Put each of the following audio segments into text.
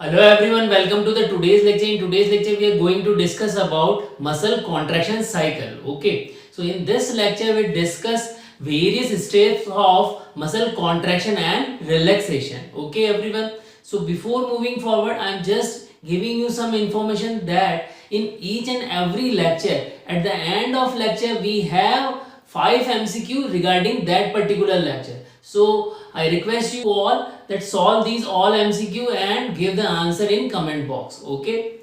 Hello everyone, welcome to the today's lecture. In today's lecture, we are going to discuss about muscle contraction cycle. Okay, so in this lecture, we discuss various steps of muscle contraction and relaxation. Okay, everyone. So before moving forward, I am just giving you some information that in each and every lecture, at the end of lecture, we have 5 MCQ regarding that particular lecture. So I request you all that solve these all MCQ and give the answer in comment box. Okay.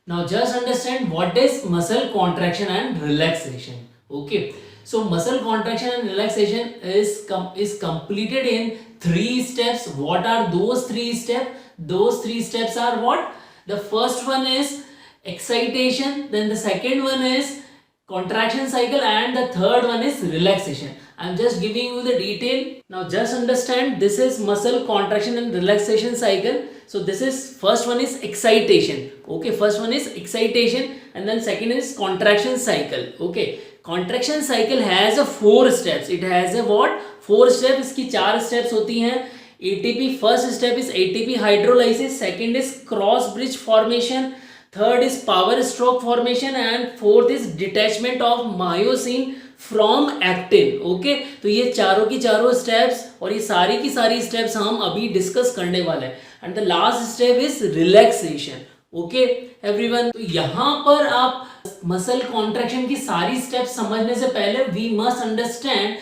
Now just understand what is muscle contraction and relaxation. Okay. So muscle contraction and relaxation is completed in 3 steps. What are those 3 steps? Those 3 steps are what? The first one is excitation, then the second one is contraction cycle, and the third one is relaxation. I'm just giving you the detail. Now just understand, this is muscle contraction and relaxation cycle. So this is, first one is excitation. Okay, first one is excitation and then second is contraction cycle. Okay, contraction cycle has a 4 steps. It has a what? 4 steps. इसकी 4 steps होती हैं. ATP, first step is ATP hydrolysis, second is cross bridge formation, third is power stroke formation and fourth is detachment of myosin from actin. Okay, तो ये चारों की चारों steps और ये सारी की सारी स्टेप्स हम अभी डिस्कस करने वाले हैं. And the last step is relaxation. Okay everyone, तो यहां पर आप मसल कॉन्ट्रैक्शन की सारी स्टेप्स समझने से पहले we must understand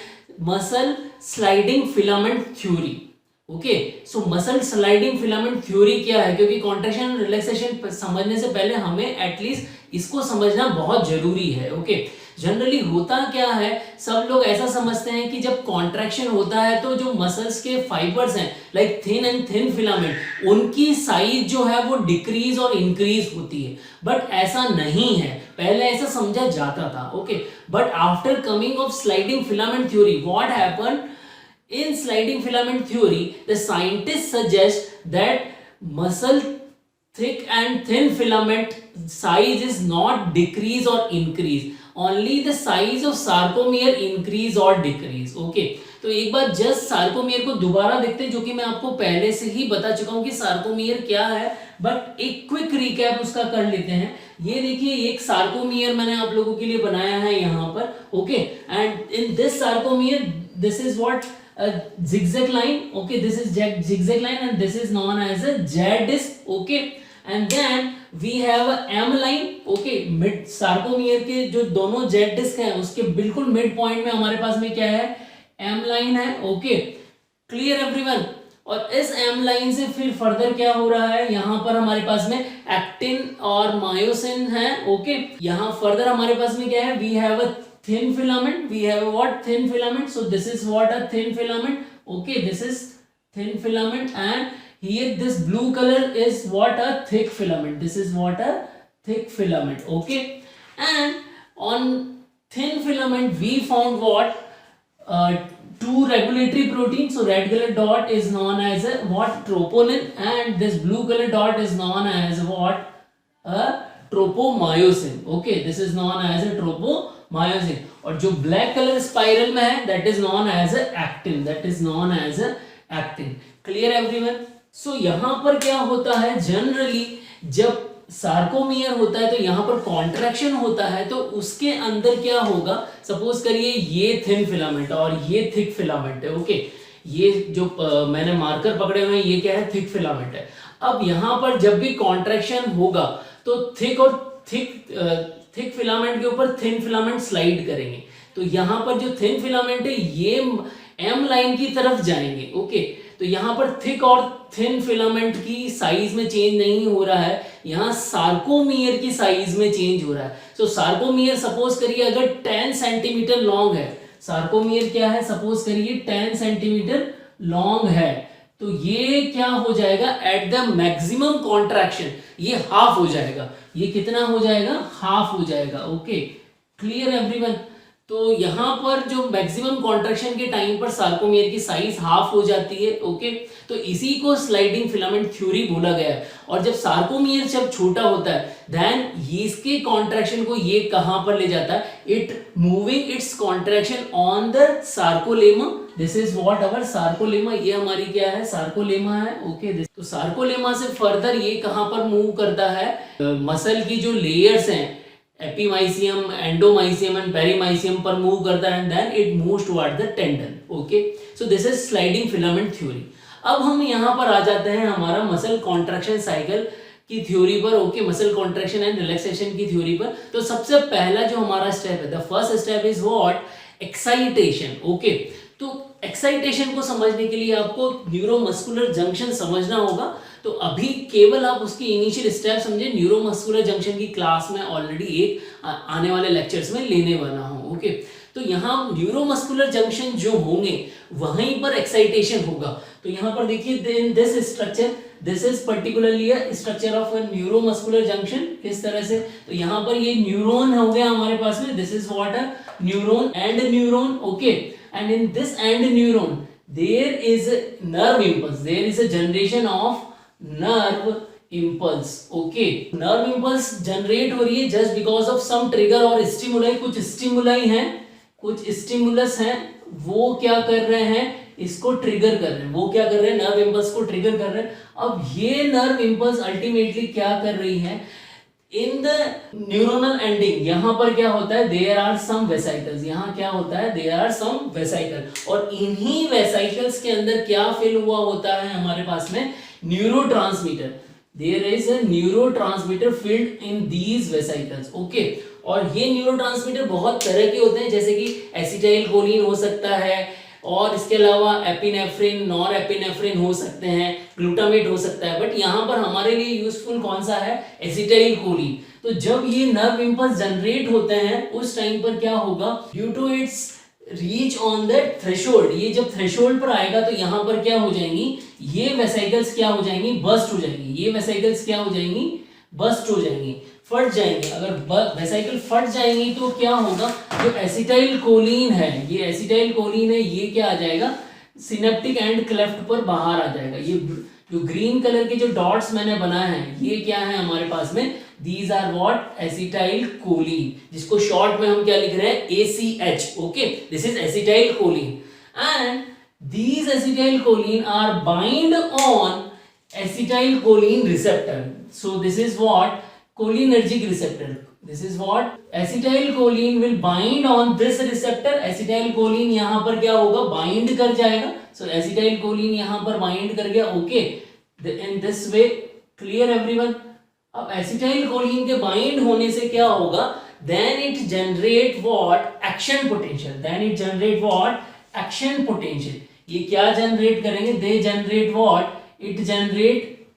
muscle sliding filament theory. Okay, so muscle sliding filament theory क्या है, क्योंकि कॉन्ट्रैक्शन और रिलैक्सेशन समझने से पहले हमें एटलीस्ट इसको समझना बहुत जरूरी है. ओके, जनरली होता क्या है, सब लोग ऐसा समझते हैं कि जब कॉन्ट्रैक्शन होता है तो जो मसल्स के फाइबर्स हैं like thin and thin filament, उनकी साइज जो है वो डिक्रीज और इंक्रीज होती है. बट ऐसा नहीं है, पहले ऐसा समझा जाता था. Okay, but after coming of sliding filament theory, what happened in sliding filament theory, the scientists suggest that muscle thick and thin filament size is not decrease or increase, only the size of sarcomere increase or decrease. Okay, तो एक बार just sarcomere को दोबारा देखते हैं, जो कि मैं आपको पहले से ही बता चुका हूं कि सार्कोमियर क्या है, बट एक क्विक रिकैप उसका कर लेते हैं. ये देखिए, एक सार्कोमियर मैंने आप लोगों के लिए बनाया है यहाँ पर. Okay, and in this sarcomere this is what a zigzag line. Okay, this is zigzag line and this is known as a Z disc. Okay, and then we have a M line. Okay, mid sarcomere के जो दोनों Z disc हैं उसके बिल्कुल mid point में हमारे पास में क्या है, M line है. Okay, clear everyone. और इस M लाइन से फिर फर्दर क्या हो रहा है, यहाँ पर हमारे पास में एक्टिन और मायोसिन है. ओके, यहाँ फर्दर हमारे पास में क्या है, we have a thin filament. We have what? Thin filament. So this is what? A thin filament. Okay, this is thin filament, and here this blue color is what? A thick filament. This is what? A thick filament. Okay, and on thin filament we found what? Two regulatory proteins. So red color dot is known as a what? Troponin, and this blue color dot is known as what? A tropomyosin. Okay, this is known as a tropomyosin. और जो black colour spiral में है that is known as actin. That is known as actin. Clear everyone. So यहाँ पर क्या होता है, generally जब सार्कोमियर होता है तो यहाँ पर कॉन्ट्रैक्शन होता है, तो उसके अंदर क्या होगा, सपोज करिए ये थिन फिलामेंट और ये थिक फिलामेंट है. ओके, ये जो मैंने मार्कर पकड़े हुए हैं ये क्या है, थिक फिलामेंट है. अब यहाँ पर जब भी कॉन्ट्रैक्शन होगा तो थिक और थिक फिलामेंट के ऊपर थिन फिलामेंट स्लाइड करेंगे. तो यहाँ पर जो थिन फिलामेंट है ये एम लाइन की तरफ जाएंगे. ओके, तो यहाँ पर थिक और थिन फिलामेंट की साइज में चेंज नहीं हो रहा है, यहाँ सार्कोमियर की साइज में चेंज हो रहा है. सो सार्कोमियर सपोज करिए अगर 10 सेंटीमीटर लॉन्ग है, सार्कोमियर क्या है, सपोज करिए 10 सेंटीमीटर लॉन्ग है, तो ये क्या हो जाएगा, एट द मैक्सिमम कॉन्ट्रैक्शन ये हाफ हो जाएगा. ये कितना हो जाएगा, हाफ हो जाएगा. Okay, clear everyone. तो यहाँ पर जो मैक्सिमम कॉन्ट्रैक्शन के टाइम पर सार्कोमियर की साइज हाफ हो जाती है। ओके, तो इसी को स्लाइडिंग फिलामेंट थ्योरी बोला गया है। और जब सार्कोमियर जब छोटा होता है देन इसके कॉन्ट्रैक्शन को ये कहां पर ले जाता है, it moving it's contraction on the sarcolemma. This is what our sarcolemma, ये हमारी क्या है, सार्कोलेमा है। ओके, तो सार्कोलेमा से फर्दर ये कहां पर मूव करता है, मसल की जो लेयर्स हैं एपीमाइसियम, एंडोमाइसियम एंड पेरीमाइसियम पर मूव करता है and then it moves toward the tendon. Okay, so this is sliding filament theory. अब हम यहाँ पर आ जाते हैं हमारा मसल कॉन्ट्रैक्शन साइकिल की थ्योरी पर। Okay, muscle contraction and relaxation की थ्योरी पर। तो सबसे पहला जो हमारा स्टेप है, the first step is what, excitation. Okay, तो एक्साइटेशन को समझने के लिए आपको न्यूरोमस्कुलर जंक्शन समझना होगा। तो अभी केवल आप उसकी इनिशियल स्टेप समझे, न्यूरोमस्कुलर जंक्शन की क्लास में ऑलरेडी एक आने वाले लेक्चर्स में लेने वाला हूं। ओके, तो यहाँ न्यूरोमस्कुलर जंक्शन जो होंगे वहीं पर एक्साइटेशन होगा। तो यहाँ पर देखिए this structure, this is particularly a structure of a neuromuscular junction. किस तरह से, तो यहाँ पर ये न्यूरॉन हो गया हमारे पास में, this is what a neuron and neuron. Okay, and in this and neuron there is nerve impulse, there is a generation of nerve impulse. Okay, nerve impulse generate हो रही है just because of some trigger और stimuli. कुछ stimuli हैं, कुछ stimulus हैं, वो क्या कर रहे हैं, इसको ट्रिगर कर रहे हैं। वो क्या कर रहे हैं, नर्व इंपल्स को ट्रिगर कर रहे हैं। अब ये नर्व इंपल्स अल्टीमेटली क्या कर रही है, इन द न्यूरोनल एंडिंग यहां पर क्या होता है, देयर आर सम वेसाइकल्स। यहां क्या होता है, देयर आर सम वेसाइकल, और इन्हीं वेसाइकल्स के अंदर क्या फिल हुआ होता है हमारे पास में, neurotransmitter. There is a neurotransmitter filled in these vesicles. Okay, और ये न्यूरोट्रांसमीटर बहुत तरह के होते हैं, जैसे कि एसिटाइल कोलिन हो सकता है, और इसके अलावा एपिनेफ्रिन, नॉर एपिनेफ्रिन हो सकते हैं, ग्लूटामेट हो सकता है। बट यहाँ पर हमारे लिए यूजफुल कौन सा है, एसिटाइल कोलिन। तो जब ये नर्व इंपल्स जनरेट होते हैं उस टाइम पर क्या होगा, due to its reach on the threshold, ये जब थ्रेशोल्ड पर आएगा तो यहाँ पर क्या हो जाएंगी, ये वेसाइकल्स क्या हो जाएंगी, बस्ट हो जाएंगी। ये वेसाइकल्स क्या हो जाएंगी, बस्ट हो जाएंगी, फट जाएंगे। अगर वेसाइकल फट जाएंगी तो क्या होगा, जो एसिटाइल कोलिन है, ये एसिटाइल कोलिन है, ये क्या आ जाएगा, सिनेप्टिक एंड क्लेफ्ट पर बाहर आ जाएगा। ये जो ग्रीन कलर के जो डॉट्स मैंने बनाए हैं ये क्या है हमारे पास में, these are what, acetylcholine, जिसको शॉर्ट में हम क्या लिख रहे हैं, ACH। Okay, this is acetylcholine and these acetylcholine are bind on acetylcholine receptor. So this is what, cholinergic receptor. This is what, acetylcholine will bind on this receptor. acetylcholine यहाँ पर क्या होगा, bind कर जाएगा। So acetylcholine यहाँ पर bind कर गया। Okay, in this way, clear everyone? अब acetylcholine के bind होने से क्या होगा, then it generate what, action potential. Then it generate what, action potential. ये क्या जनरेट करेंगे, they generate what, it generate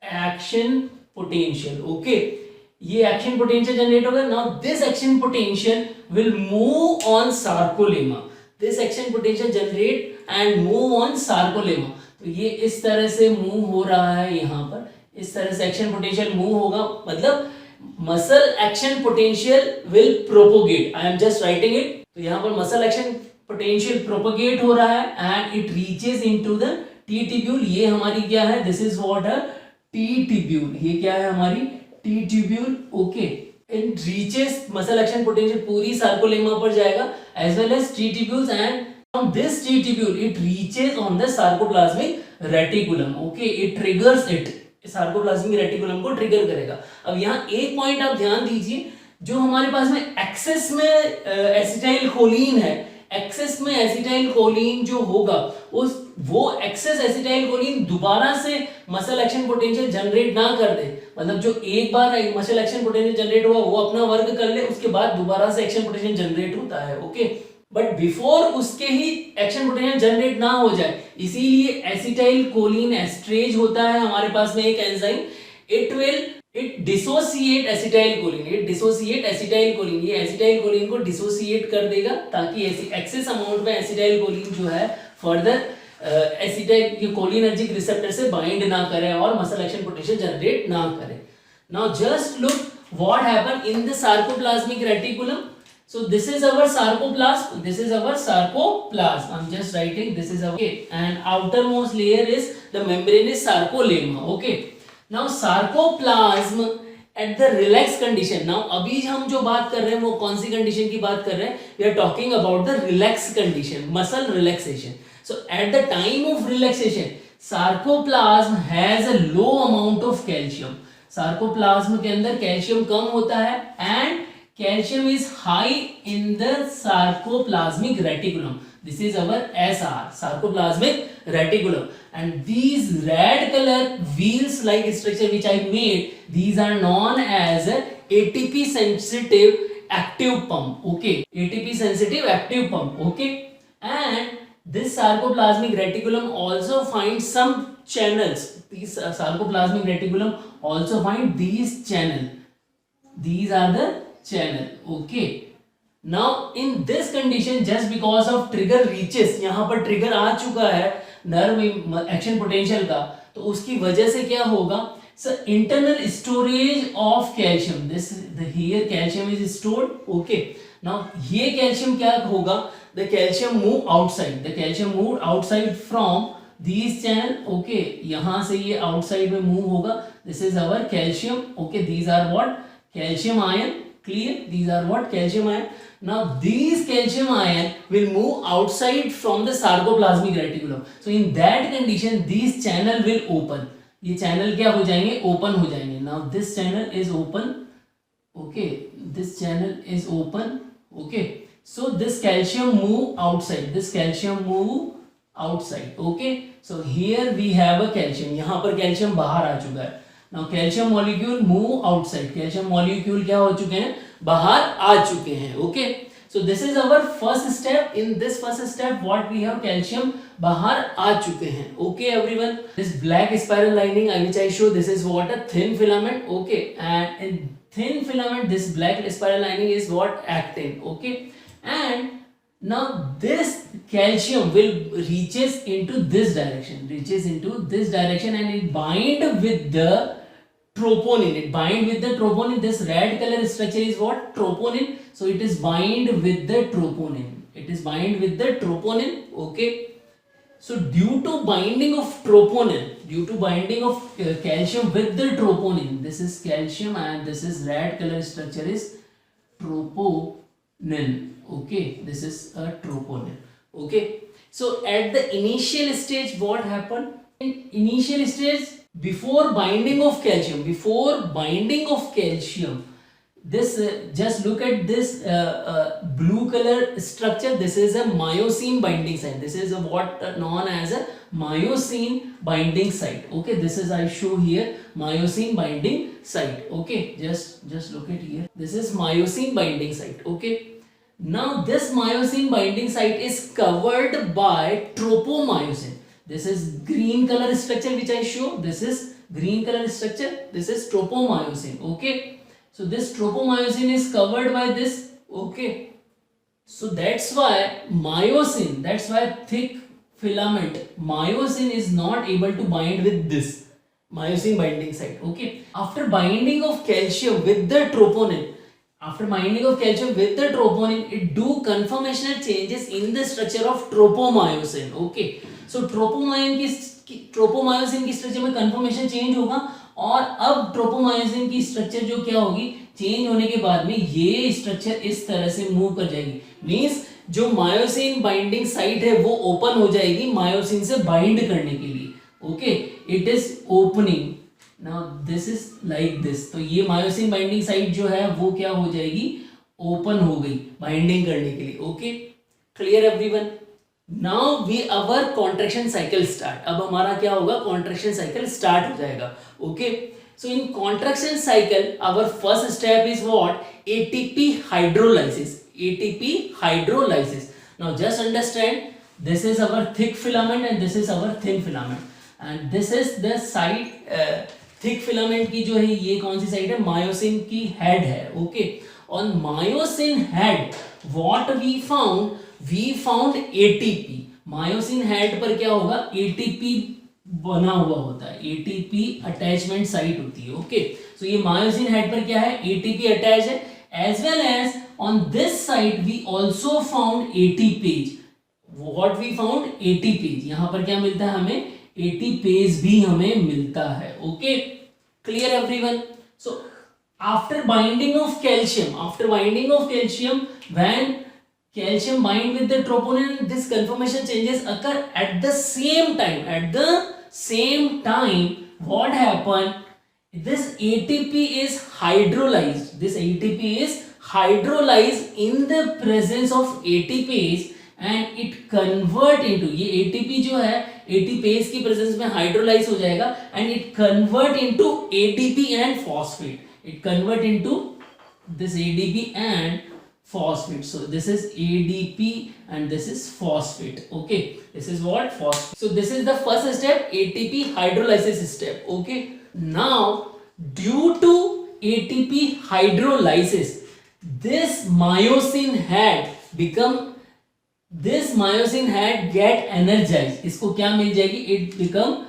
action potential. Okay, ये एक्शन पोटेंशियल जनरेट होगा। Now this action potential will move on sarcolemma, this action potential generate and move on sarcolemma. तो ये इस तरह से मूव हो रहा है, यहाँ पर इस तरह से एक्शन पोटेंशियल मूव होगा, मतलब muscle action potential will propagate. I am just writing it. तो यहाँ पर मसल एक्शन पोटेंशियल प्रोपोगेट हो रहा है and it reaches into the T tubule. ये हमारी क्या है, this is what a T tubule, ये क्या है हमारी T tubule. Okay, it reaches muscle action potential पूरी सार्कोलेमा पर जाएगा as well as T tubules and from this T tubule it reaches on the sarcoplasmic reticulum. Okay, it triggers it, sarcoplasmic reticulum को trigger करेगा। अब यहाँ एक point आप ध्यान दीजिए, जो हमारे पास में एक्सेस में एसिटाइल कोलिन है, एक्सेस में एसिटाइल कोलिन जो होगा उस वो एक्सेस एसिटाइल कोलिन दोबारा से मसल एक्शन पोटेंशियल जनरेट ना कर दे, मतलब जो एक बार मसल एक्शन पोटेंशियल जनरेट हुआ वो अपना वर्क कर ले, उसके बाद दोबारा से एक्शन पोटेंशियल जनरेट होता है। ओके, बट बिफोर उसके ही एक्शन पोटेंशियल जनरेट ना हो जाए, इसीलिए एसिटाइल कोलिन एस्ट्रेज होता है हमारे पास में एक enzyme, it dissociate acetyl choline, it dissociate acetyl choline, ये एसिटाइल कोलिन को डिसोसिएट कर देगा ताकि एक्सेस अमाउंट में एसिटाइल कोलिन जो है फर्दर एसिटाइल कोलिनर्जिक रिसेप्टर से बाइंड ना करे और मसल एक्शन पोटेंशियल जनरेट ना करे। Now just look what happen in the sarcoplasmic reticulum. So this is our sarcoplasm. This is our sarcoplasm. I'm just writing. This is our okay. And outermost layer is the membrane is sarcolemma. Okay. Now sarcoplasm at the relaxed condition. Now अभी हम जो बात कर रहे हैं वो कौन सी condition की बात कर रहे हैं? We are talking about the relaxed condition, muscle relaxation. So at the time of relaxation, sarcoplasm has a low amount of calcium. Sarcoplasm के अंदर कैल्शियम कम होता है and calcium is high in the sarcoplasmic reticulum. This is our SR, sarcoplasmic reticulum, and these red color wheels like structure which I made, these are known as ATP sensitive active pump. Okay, ATP sensitive active pump. Okay, and this sarcoplasmic reticulum also finds some channels. These sarcoplasmic reticulum also find these channel. These are the channel. Okay. Now in this condition, just because of trigger reaches, यहाँ पर trigger आ चुका है nerve action potential का, तो उसकी वजह से क्या होगा? So internal storage of calcium. Here calcium is stored. Okay. Now ये calcium क्या होगा? The calcium move outside. The calcium moved outside from these channel. Okay. यहाँ से ये outside में move होगा. This is our calcium. Okay. These are what? Calcium ion. Clear? These are what? Calcium ion. Now these calcium ion will move outside from the sarcoplasmic reticulum. So in that condition, these channel will open. ये channel क्या हो जाएंगे? Open हो जाएंगे. Now this channel is open. Okay. This channel is open. Okay. So this calcium move outside. This calcium move outside. Okay. So here we have a calcium. यहाँ पर calcium बाहर आ चुका है. Now calcium molecule move outside. Calcium molecule क्या हो चुके हैं? बाहर आ चुके हैं. Okay. So this is our first step. In this first step, what we have, calcium बाहर आ चुके हैं. Okay, everyone. This black spiral lining, which I show, this is what a thin filament. Okay, and in thin filament, this black spiral lining is what? Actin. Okay, and now this calcium will reaches into this direction. And it bind with the troponin. It bind with the troponin. This red color structure is what? Troponin. So it is bind with the troponin. Okay. So due to binding of troponin, calcium with the troponin, this is calcium and this is red color structure is troponin. Okay, this is a troponin. Okay. So at the initial stage, what happened? In initial stage, before binding of calcium, this just look at this blue color structure. This is a myosin binding site. This is what known as a myosin binding site. Okay, this is I show here myosin binding site. Okay, just look at here. This is myosin binding site. Okay. Now this myosin binding site is covered by tropomyosin. This is green color structure which I show. This is green color structure. This is tropomyosin. Okay. So this tropomyosin is covered by this. Okay. So that's why myosin, thick filament, myosin is not able to bind with this myosin binding site. Okay. After binding of calcium with the troponin, it do conformational changes in the structure of tropomyosin. Okay. So tropomyosin की structure में conformation change होगा और अब tropomyosin की structure जो क्या होगी, change होने के बाद में ये स्ट्रक्चर इस तरह से मूव कर जाएगी. मींस जो मायोसिन बाइंडिंग साइट है वो ओपन हो जाएगी मायोसिन से बाइंड करने के लिए. Okay, it is opening. Now this is like this. तो ये मायोसिन बाइंडिंग साइट जो है वो क्या हो जाएगी, ओपन हो गई बाइंडिंग करने के लिए. Okay, clear everyone. Now we our contraction cycle start. अब हमारा क्या होगा, कॉन्ट्रैक्शन साइकिल स्टार्ट हो जाएगा. Okay, so in contraction cycle our first step is what, ATP hydrolysis. ATP hydrolysis. Now just understand, this is our thick filament and this is our thin filament and this is the site. Thick filament की जो है ये कौन सी site है, myosin की head है. Okay, on myosin head what we found ATP. Myosin head पर क्या होगा, ATP बना हुआ होता है. ATP अटैचमेंट साइट होती है. ओके, सो ये मायोसिन हेड पर क्या है, ATP अटैच है. As well as on this side we also found ATPase. What we found? ATPase. यहाँ पर क्या मिलता है हमें? ATPase भी हमें मिलता है. Okay, clear everyone? So after binding of calcium, when calcium bind with the troponin, this conformation changes occur at the same time. What happen? This ATP is hydrolyzed. In the presence of ATPase and it convert into, ये ATP जो है ATPase की presence में hydrolyze हो जाएगा and it convert into ADP and phosphate. It convert into this ADP and phosphate. So this is ADP and this is phosphate. Okay, this is what? Phosphate. So this is the first step, ATP hydrolysis step. Okay, now due to ATP hydrolysis, this myosin had get energized. इसको क्या मिल जाएगी? It become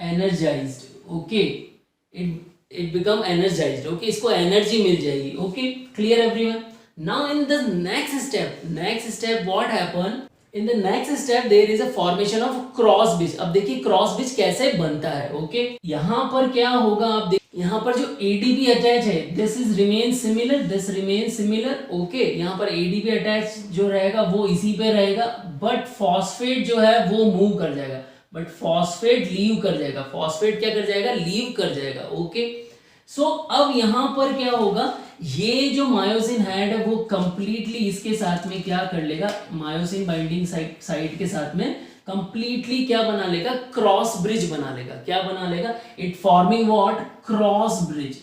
energized. Okay, it become energized. Okay, इसको energy मिल जाएगी. Okay, clear everyone? Now in the next step what happen? In the next step there is a formation of cross bridge. अब देखिए cross bridge कैसे बनता है. Okay, यहाँ पर क्या होगा? आप देखिए यहाँ पर जो ADP अटैच है, this remains similar. Okay, यहाँ पर ADP अटैच जो रहेगा वो इसी पे रहेगा, बट फॉस्फेट जो है वो मूव कर जाएगा, बट फॉस्फेट लीव कर जाएगा. फॉस्फेट क्या कर जाएगा? लीव कर जाएगा. ओके, सो अब यहाँ पर क्या होगा? ये जो मायोसिन हेड है वो कंप्लीटली इसके साथ में क्या कर लेगा? मायोसिन बाइंडिंग साइट के साथ में कंप्लीटली क्या बना लेगा? क्रॉस ब्रिज बना लेगा. क्या बना लेगा? It forming what? Cross bridge.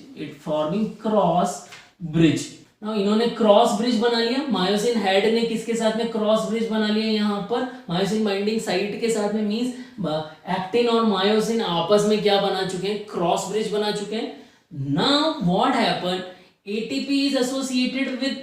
Now इन्होंने क्रॉस ब्रिज बना लिया. मायोसिन हेड ने किसके साथ में क्रॉस ब्रिज बना लिया? यहाँ पर मायोसिन बाइंडिंग साइट के साथ में, मींस एक्टिन और मायोसिन आपस में क्या बना चुके हैं? क्रॉस ब्रिज बना चुके हैं. Now what happen? ATP is associated with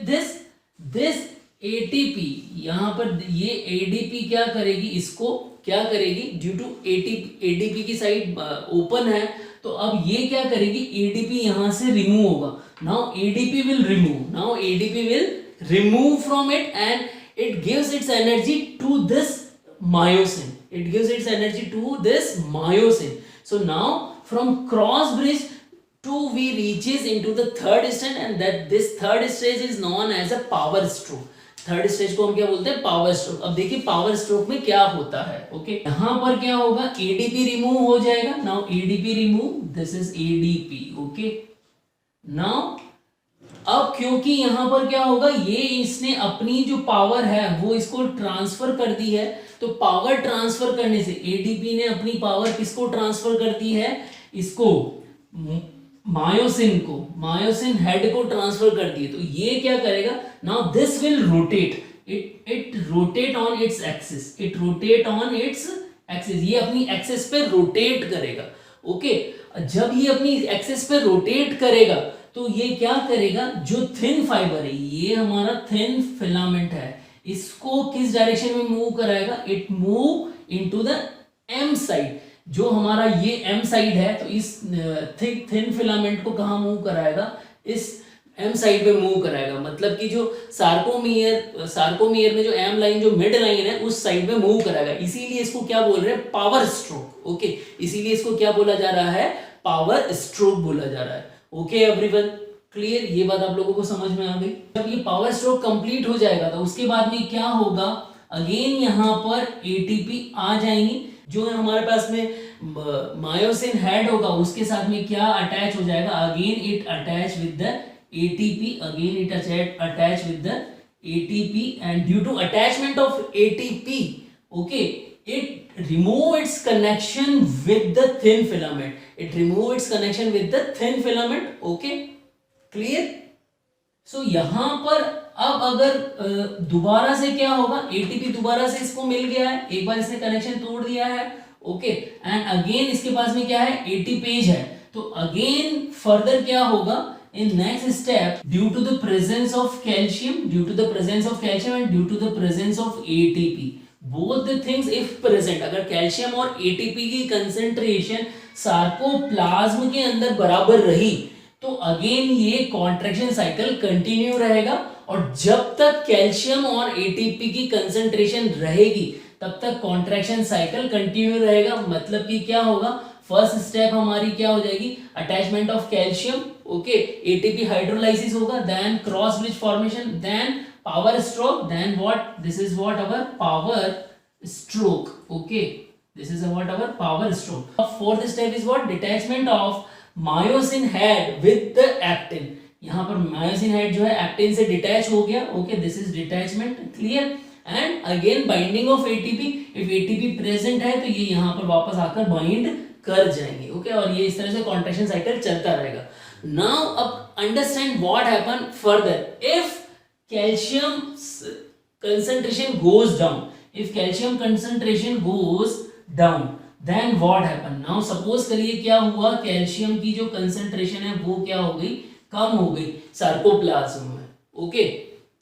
this ATP. यहाँ पर ये ADP क्या करेगी? इसको क्या करेगी? ड्यू टू ADP की साइड ओपन है, तो अब ये क्या करेगी? ADP यहाँ से रिमूव होगा. Now ADP will remove from it and it gives its energy to this myosin. So now from cross bridge we reaches into the third stage, and that this third stage is known as a power stroke. Third stage को हम क्या बोलते हैं? Power stroke. अब देखिए power stroke में क्या होता है. ओके, यहाँ पर क्या होगा? ADP रिमूव हो जाएगा. Now ADP remove, this is ADP. Okay, now अब क्योंकि यहाँ पर क्या होगा? ये इसने अपनी जो पावर है वो इसको ट्रांसफर कर दी है, तो पावर ट्रांसफर करने से ADP ने अपनी पावर किसको ट्रांसफर कर दी है? इसको मायोसिन हेड को ट्रांसफर कर दिए. तो ये क्या करेगा? Now this will rotate. It rotate on its axis. ये अपनी एक्सिस पे रोटेट करेगा. ओके, जब ये अपनी एक्सिस पे रोटेट करेगा तो ये क्या करेगा? जो थिन फाइबर है, ये हमारा थिन फिलामेंट है, इसको किस डायरेक्शन में मूव कराएगा? It move into the M side. जो हमारा ये M साइड है, तो इस थिन फिलामेंट को कहाँ मूव कराएगा? इस M साइड पे मूव कराएगा. मतलब कि जो सार्कोमियर में जो M लाइन, जो मिड लाइन है, उस साइड पे मूव कराएगा. इसीलिए इसको क्या बोल रहे हैं? Power stroke. ओके, इसीलिए इसको क्या बोला जा रहा है? पावर स्ट्रोक बोला जा रहा है. Okay everyone, clear? ये बात आप लोगों को समझ में आ गई. जब ये पावर स्ट्रोक कंप्लीट हो जाएगा तो उसके बाद में क्या होगा? अगेन यहाँ पर ATP आ जाएंगी. जो हमारे पास में मायोसिन हेड होगा उसके साथ में क्या अटैच हो जाएगा? Again it attach with the ATP and due to attachment of ATP, okay, it remove its connection with the thin filament. Okay, clear? So यहाँ पर अब अगर दोबारा से क्या होगा? ATP दोबारा से इसको मिल गया है, एक बार इसने कनेक्शन तोड़ दिया है. ओके, एंड अगेन इसके पास में क्या है? ATPase है. तो अगेन फर्दर क्या होगा? in next step, due to the presence of calcium and due to the presence of ATP, both the things if present, अगर कैल्शियम और ATP की कंसेंट्रेशन सार्कोप्लाज्म के अंदर बराबर रही तो अगेन ये कॉन्ट्रैक्शन साइकिल कंटिन्यू रहेगा, और जब तक कैल्शियम और एटीपी की कंसंट्रेशन रहेगी तब तक कॉन्ट्रैक्शन साइकिल कंटिन्यू रहेगा। मतलब कि क्या होगा, फर्स्ट स्टेप हमारी क्या हो जाएगी, attachment of calcium, okay, ATP hydrolysis होगा, then cross bridge formation, then power stroke, then what, this is what our power stroke, okay, this is what our power stroke. Fourth step is what, detachment of myosin head with the actin. यहाँ पर myosin head जो है actin से detach हो गया, okay, this is detachment, clear. And again binding of ATP, if ATP present है तो ये यहाँ पर वापस आकर bind कर जाएंगे, okay, और ये इस तरह से contraction cycle चलता रहेगा. Now अब understand what happen further if calcium concentration goes down. If calcium concentration goes down, then what happen? Now suppose करिए क्या हुआ, कैल्शियम की जो कंसंट्रेशन है वो क्या हो गई, कम हो गई सार्कोप्लाज्म में, ओके,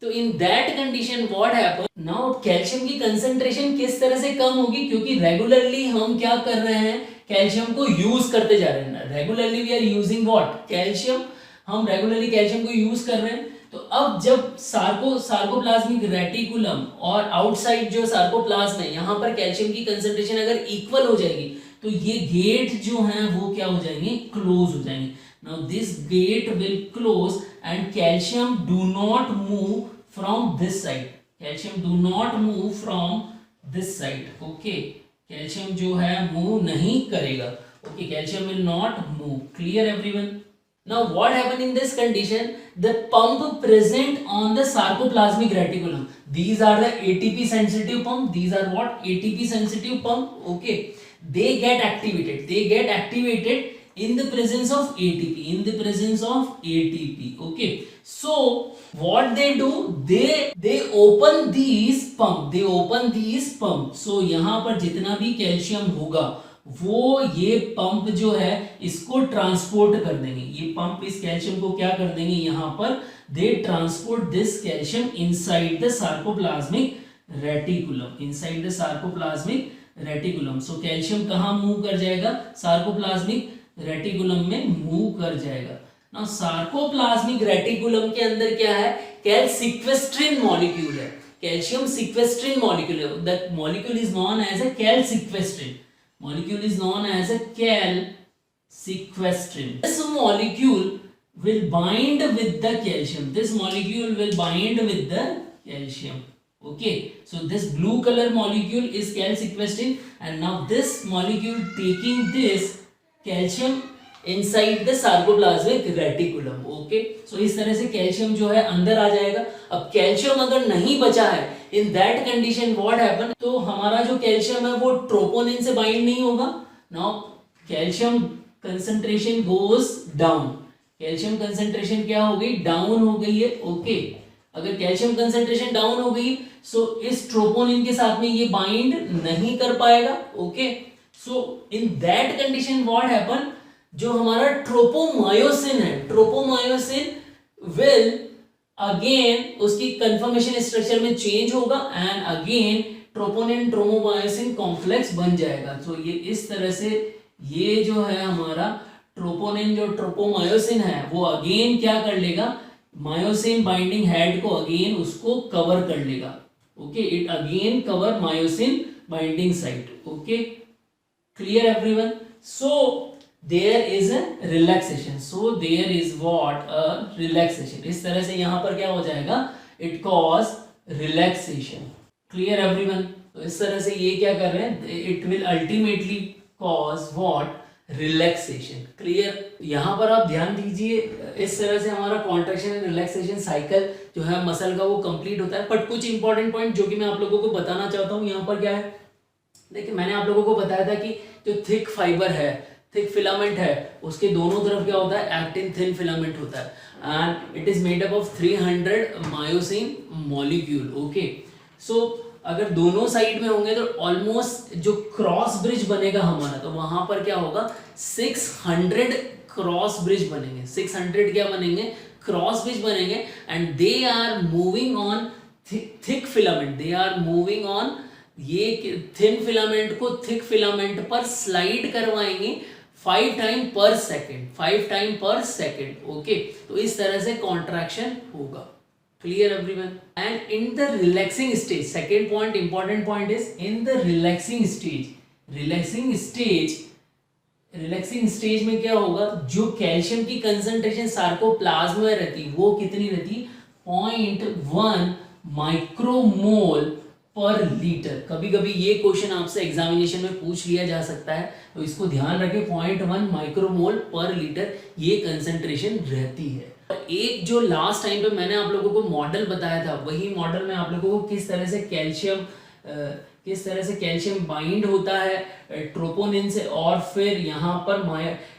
तो in that condition what happen, now calcium की कंसंट्रेशन किस तरह से कम होगी, क्योंकि रेगुलरली हम क्या कर रहे हैं, कैल्शियम को यूज करते जा रहे हैं, regularly we are using what, calcium, हम रेगुलरली कैल्शियम को यूज कर रहे हैं। तो अब जब सार्कोप्लाज्मिक रेटिकुलम और आउटसाइड जो सार्कोप्लाज्म है यहाँ पर कैल्शियम की कंसंट्रेशन अगर इक्वल हो जाएगी तो ये गेट जो हैं वो क्या हो जाएंगे, क्लोज हो जाएंगे। Now this gate will close and calcium do not move from this side, calcium do not move from this side, okay, calcium जो है मूव नहीं करेगा, okay, calcium will not move, clear everyone. Now what happen in this condition, the pump present on the sarcoplasmic reticulum, these are the ATP sensitive pump, these are what, ATP sensitive pump, okay, they get activated in the presence of ATP, okay, so what they do, they open these pump, so यहाँ पर जितना भी calcium होगा वो ये pump जो है इसको ट्रांसपोर्ट कर देंगे, ये पंप इस कैल्शियम को क्या कर देंगे, यहाँ पर they transport this calcium inside the sarcoplasmic reticulum, so calcium कहाँ मूव कर जाएगा, सार्कोप्लाज्मिक रेटिकुलम में मूव कर जाएगा। नाउ सार्कोप्लाज्मिक रेटिकुलम के अंदर क्या है, कैलसिक्वेस्ट्रिन मॉलिक्यूल है, कैल्शियम सिक्वेस्ट्रिन मॉलिक्यूल है, the molecule is known as a calsequestrin, molecule is known as a calsequestrin. This molecule will bind with the calcium, okay, so this blue color molecule is calsequestrin, and now this molecule taking this calcium inside the sarcoplasmic reticulum, okay, so इस तरह से calcium जो है अंदर आ जाएगा। अब calcium अगर नहीं बचा है, in that condition what happen, तो हमारा जो कैल्शियम है वो ट्रोपोनिन से बाइंड नहीं होगा। Now calcium concentration goes down, calcium concentration क्या हो गई, डाउन हो गई है, ओके, अगर कैल्शियम कंसंट्रेशन डाउन हो गई सो इस ट्रोपोनिन के साथ में ये बाइंड नहीं कर पाएगा, okay, so in that condition what happen, जो हमारा ट्रोपोमायोसिन है, ट्रोपोमायोसिन विल अगेन उसकी कंफर्मेशन स्ट्रक्चर में चेंज होगा and again troponin tropomyosin complex बन जाएगा। तो ये इस तरह से ये जो है हमारा ट्रोपोनिन जो ट्रोपोमायोसिन है वो अगेन क्या कर लेगा, मायोसिन बाइंडिंग हेड को अगेन उसको कवर कर लेगा, okay, it again cover myosin binding site, okay, clear everyone. So there is a relaxation, so there is what, a relaxation, इस तरह से यहाँ पर क्या हो जाएगा, it cause relaxation, clear everyone। तो इस तरह से ये क्या कर रहे हैं, it will ultimately cause what, relaxation, clear। यहाँ पर आप ध्यान दीजिए, इस तरह से हमारा contraction and relaxation cycle जो है मसल का वो कंप्लीट होता है। बट कुछ इंपॉर्टेंट पॉइंट जो कि मैं आप लोगों को बताना चाहता हूँ यहाँ पर क्या है, देखिए मैंने आप लोगों को बताया था कि जो थिक फाइबर है, थिक फिलामेंट है, उसके दोनों तरफ क्या होता है, एक्टिन थिन फिलामेंट होता है and it is made up of 300 myosin molecule, okay, so अगर दोनों साइड में होंगे तो ऑलमोस्ट जो क्रॉस ब्रिज बनेगा हमारा, तो वहां पर क्या होगा, 600 क्रॉस ब्रिज बनेंगे, 600 क्या बनेंगे, क्रॉस ब्रिज बनेंगे and they are moving on thick filament, they are moving on, ये थिन फिलामेंट को थिक फिलामेंट पर स्लाइड करवाएंगे 5 टाइम पर सेकेंड, 5 टाइम पर सेकेंड। ओके, तो इस तरह से कॉन्ट्रैक्शन होगा। Clear everyone? And in the relaxing stage, second point, important point is in the relaxing stage. Relaxing stage में क्या होगा, जो कैल्शियम की कंसंट्रेशन सार्कोप्लाज्म में रहती वो कितनी रहती, 0.1 माइक्रोमोल पर लीटर। कभी कभी ये क्वेश्चन आपसे एग्जामिनेशन में पूछ लिया जा सकता है, तो इसको ध्यान रखें, 0.1 माइक्रोमोल पर लीटर ये कंसंट्रेशन रहती है। एक जो लास्ट टाइम पे मैंने आप लोगों को मॉडल बताया था, वही मॉडल में आप लोगों को किस तरह से कैल्शियम बाइंड होता है ट्रोपोनिन से, और फिर यहाँ पर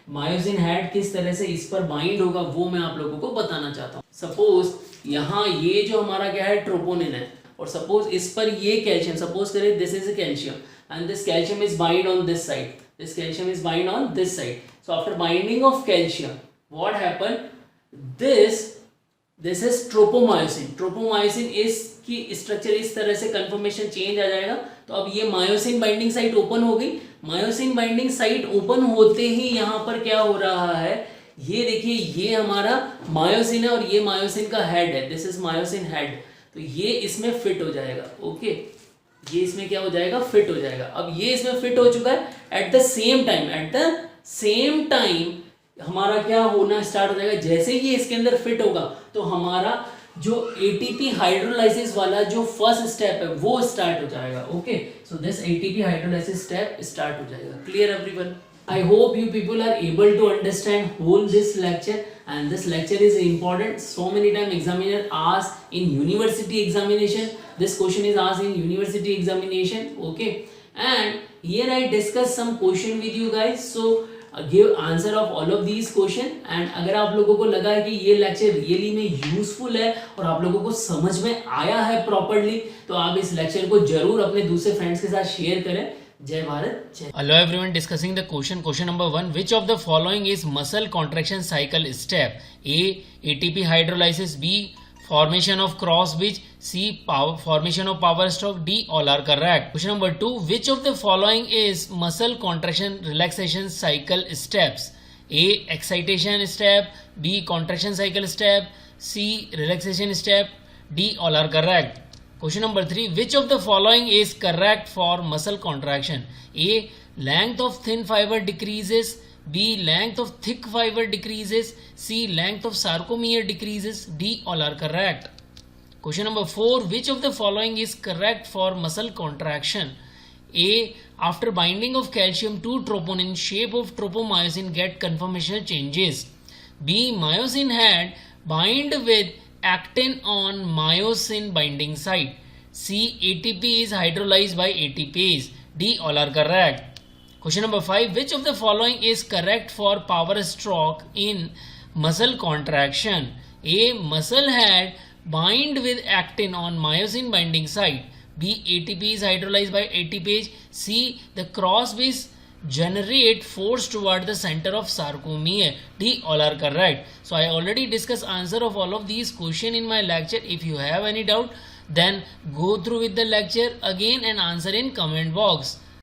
मायोसिन हेड किस तरह से इस पर बाइंड होगा, वो मैं आप लोगों को बताना चाहता हूँ। सपोज यहाँ ये जो हमारा क्या है, ट्रोपोनिन है, और सपोज इस पर ये कैल्शियम, सपोज करें this is calcium and this calcium is bind on this side, this calcium is bind on this side. So after binding of calcium what happen, this is tropomyosin इसकी structure इस तरह से conformation change आ जाएगा। तो अब ये myosin binding site open हो गई। मायोसिन बाइंडिंग साइट ओपन होते ही यहाँ पर क्या हो रहा है, ये देखिए, ये हमारा मायोसिन है और ये मायोसिन का हेड है, दिस इज मायोसिन हेड। तो ये इसमें फिट हो जाएगा। ओके, ये इसमें क्या हो जाएगा, फिट हो जाएगा। अब ये इसमें फिट हो चुका है। एट द सेम टाइम हमारा क्या होना स्टार्ट हो जाएगा, जैसे ही ये इसके अंदर फिट होगा तो हमारा जो एटीपी हाइड्रोलाइसिस वाला जो फर्स्ट स्टेप है वो स्टार्ट हो जाएगा। Okay, so this ATP hydrolysis step start हो जाएगा। Clear everyone? I hope you people are able to understand whole this lecture, and this lecture is important. So many times examiner asks in university examination, this question is asked in university examination. Okay, and here I discuss some question with you guys, so give answer of all of these question. And अगर आप लोगों को लगा है कि ये lecture really में useful है और आप लोगों को समझ में आया है properly, तो आप इस lecture को जरूर अपने दूसरे friends के साथ share करें। जय भारत, जय। Hello everyone, discussing the question number 1. Which of the following is muscle contraction cycle step? A. ATP hydrolysis. B. Formation of cross bridge. C. Formation of power stroke. D. All are correct. Question number 2. Which of the following is muscle contraction relaxation cycle steps? A. Excitation step. B. Contraction cycle step. C. Relaxation step. D. All are correct. Question number 3. Which of the following is correct for muscle contraction? A. Length of thin fiber decreases. B. Length of thick fiber decreases. C. Length of sarcomere decreases. D. All are correct. Question number 4. Which of the following is correct for muscle contraction? A. After binding of calcium to troponin, shape of tropomyosin get conformational changes. B. Myosin head bind with actin on myosin binding site. C. ATP is hydrolyzed by ATPase. D. All are correct. Question number 5. Which of the following is correct for power stroke in muscle contraction? A. Muscle head bind with actin on myosin binding site. B. ATP is hydrolyzed by ATPase. C. The cross bridge generate force toward the center of sarcomere. D. All are correct. So I already discussed answer of all of these question in my lecture. If you have any doubt, then go through with the lecture again and answer in comment box.